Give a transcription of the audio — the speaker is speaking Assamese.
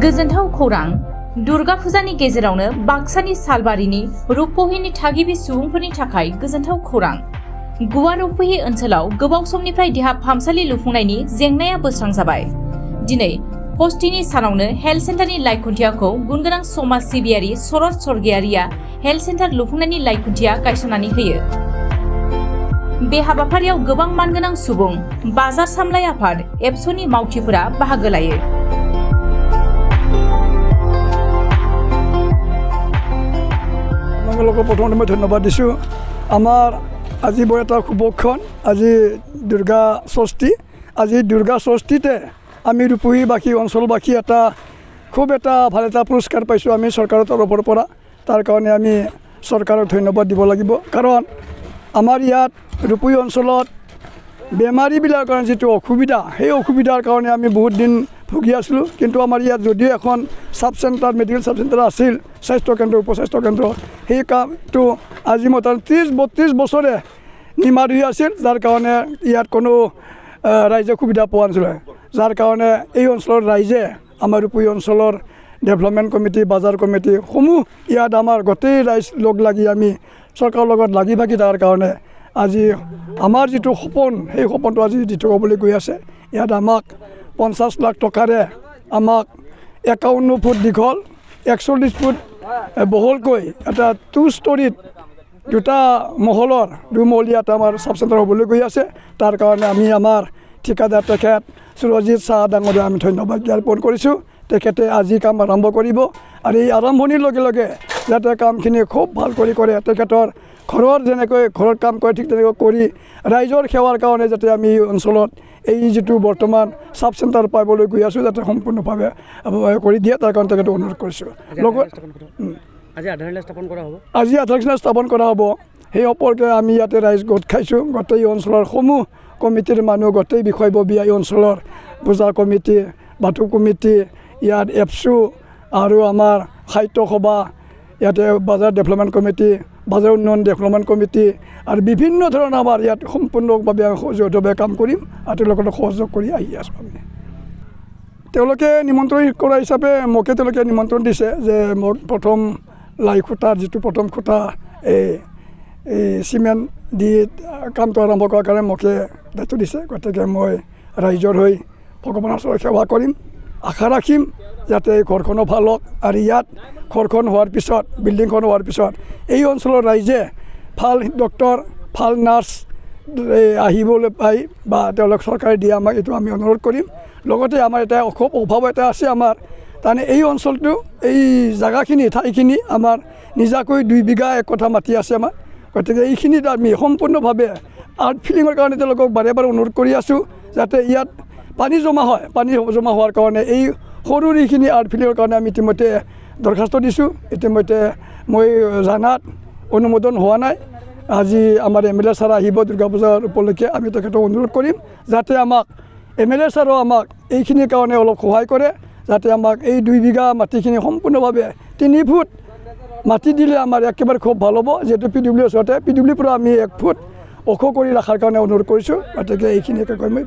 गोजोनथाव खौरां दुर्गा फुजानि गेजेरावनो बाक्सानि सालबारिनि रुपहिनि थागिबि सुबुंफोरनि थाखाय गोजोनथाव खौरां। गुवार रुपहि ओनसोलाव गोबाव समनिफ्राय देहा फाहामसालि लुफुंनायनि जेंनाया बोस्रांजाबाय। दिनै हस्तिनि सानावनो हेल्थ सेन्टारनि लाइखुन्थियाखौ गुनगोनां समाज सिबियारि सरत सरगियारिया हेल्थ सेन्टार लुफुंनायनि लाइखुन्थिया गायसननानै होयो। बे हाबाफारियाव गोबां मानगोनां सुबुं, बाजार सामलाय आफाद, एबसुनि मावथिफोरा बाहागो लायो। प्रथम मैं धन्यवाद दिशो आमार আজি बर এটা শুভক্ষণ আজি দুর্গা ষষ্ঠী আজি দুর্গা ষষ্ঠীতে আমি রূপহীবাসী অঞ্চলবাসী এটা খুব এটা ভাল এটা পুরস্কার পাইছো আমি সরকারের তৰফৰ পৰা তাৰ কাৰণে আমি সৰকাৰক ধন্যবাদ দিব লাগিব কাৰণ আমাৰ ইয়াত ৰূপহী অঞ্চলত বেমাৰীবিলাকৰ কাৰণে যেটো অসুবিধা সেই অসুবিধাৰ কাৰণে আমি বহুত দিন ভুগি আছিলোঁ কিন্তু আমাৰ ইয়াত যদিও এখন sub centre medical sub centre আছিল স্বাস্থ্য কেন্দ্র উপস্বাস্থ্য কেন্দ্র সেই কামটো আজি মতন 30-32 বছৰে নিমাৰ হৈ আছিল যাৰ কাৰণে ইয়াত কোনো ৰাইজে সুবিধা পোৱা নাছিল যাৰ কাৰণে এই অঞ্চলৰ ৰাইজে আমাৰ ৰূপহী অঞ্চলৰ ডেভেলপমেণ্ট কমিটি বাজাৰ কমিটি সমূহ ইয়াত আমাৰ গোটেই ৰাইজ লগ লাগি আমি চৰকাৰৰ লগত লাগি ভাগি তাৰ কাৰণে আজি আমাৰ যেটো সপোন সেই সপোনটো আজি দিতে হ'বলৈ গৈ আছে ইয়াত আমাক 50 লাখ টকাৰে আমাক 51 ফুট দীঘল 41 ফুট বহলকৈ এটা 2 ষ্টৰীত দুটা মহলৰ দুমহলীয়া এটা আমাৰ সাব সেন্টাৰ হ'বলৈ গৈ আছে তাৰ কাৰণে আমি আমাৰ ঠিকাদাৰ তেখেত সুৰজিত শাহ ডাঙৰীয়া আমি ধন্যবাদ জ্ঞাপন কৰিছোঁ তেখেতে আজি কাম আৰম্ভ কৰিব আৰু এই আৰম্ভণিৰ লগে লগে যাতে কামখিনি খুব ভাল কৰি কৰে তেখেতৰ ঘৰৰ যেনেকৈ ঘৰৰ কাম কৰে ঠিক তেনেকৈ কৰি ৰাইজৰ সেৱাৰ কাৰণে যাতে আমি এই অঞ্চলত এই যেটো বৰ্তমান সাব সেন্টাৰ পাবলৈ গৈ আছোঁ যাতে সম্পূৰ্ণভাৱে কৰি দিয়ে তাৰ কাৰণে তেখেতক অনুৰোধ কৰিছোঁ লগত আজি আধাৰশিলা স্থাপন কৰা হ'ব সেই সম্পৰ্কে আমি ইয়াতে ৰাইজ গোট খাইছোঁ গোটেই অঞ্চলৰ সমূহ কমিটিৰ মানুহ গোটেই বিষয়ববীয়া এই অঞ্চলৰ পূজা কমিটি বাথৌ কমিটি ইয়াত এপছু আৰু আমাৰ সাহিত্য সভা ইয়াতে বাজাৰ ডেভেলপমেণ্ট কমিটি বাজাৰ উন্নয়ন ডেভেলপমেণ্ট কমিটি আৰু বিভিন্ন ধৰণৰ আমাৰ ইয়াত সম্পূৰ্ণভাৱে যৌথভাৱে কাম কৰিম আৰু তেওঁলোকক সহযোগ কৰি আহি আছোঁ আমি তেওঁলোকে নিমন্ত্ৰণ কৰা হিচাপে মোকে তেওঁলোকে নিমন্ত্ৰণ দিছে যে মোক প্ৰথম লাই খুঁটাৰ যেটো প্ৰথম খুঁটা এই চিমেণ্ট দি কামটো আৰম্ভ কৰাৰ কাৰণে মোকে দায়িত্ব দিছে গতিকে মই ৰাইজৰ হৈ ভগৱানৰ ওচৰত সেৱা কৰিম আশা ৰাখিম যাতে এই ঘৰখনো ভাল হওক আৰু ইয়াত ঘৰখন হোৱাৰ পিছত বিল্ডিংখন হোৱাৰ পিছত এই অঞ্চলৰ ৰাইজে ভাল ডক্টৰ ভাল নাৰ্ছ আহিবলৈ পাই বা তেওঁলোক চৰকাৰে দিয়ে আমাক এইটো আমি অনুৰোধ কৰিম লগতে আমাৰ এটা খুব অভাৱ এটা আছে আমাৰ তাৰমানে এই অঞ্চলটো এই জাগাখিনি ঠাইখিনি আমাৰ নিজাকৈ 2 বিঘা এক কথা মাটি আছে আমাৰ গতিকে এইখিনিত আমি সম্পূৰ্ণভাৱে আৰ্ট ফিলিঙৰ কাৰণে তেওঁলোকক বাৰে বাৰে অনুৰোধ কৰি আছোঁ যাতে ইয়াত পানী জমা হয় পানী জমা হোৱাৰ কাৰণে এই সৰু এইখিনি আৰ্ট ফিলিঙৰ কাৰণে আমি ইতিমধ্যে দৰখাস্ত দিছোঁ ইতিমধ্যে মই জানাত অনুমোদন হোৱা নাই আজি আমাৰ এমএলএ ছাৰ আহিব দুৰ্গা পূজাৰ উপলক্ষে আমি তেখেতক অনুৰোধ কৰিম যাতে আমাক এমএলএ ছাৰো আমাক এইখিনিৰ কাৰণে অলপ সহায় কৰে যাতে আমাক এই 2 বিঘা মাটিখিনি সম্পূৰ্ণভাৱে 3 ফুট মাটি দিলে আমাৰ একেবাৰে খুব ভাল হ'ব যেহেতু পিডব্লিউৰ ওচৰতে পিডব্লিউৰ পৰা আমি 1 ফুট ওখ কৰি ৰখাৰ কাৰণে অনুৰোধ কৰিছোঁ গতিকে এইখিনিকে কৈ মই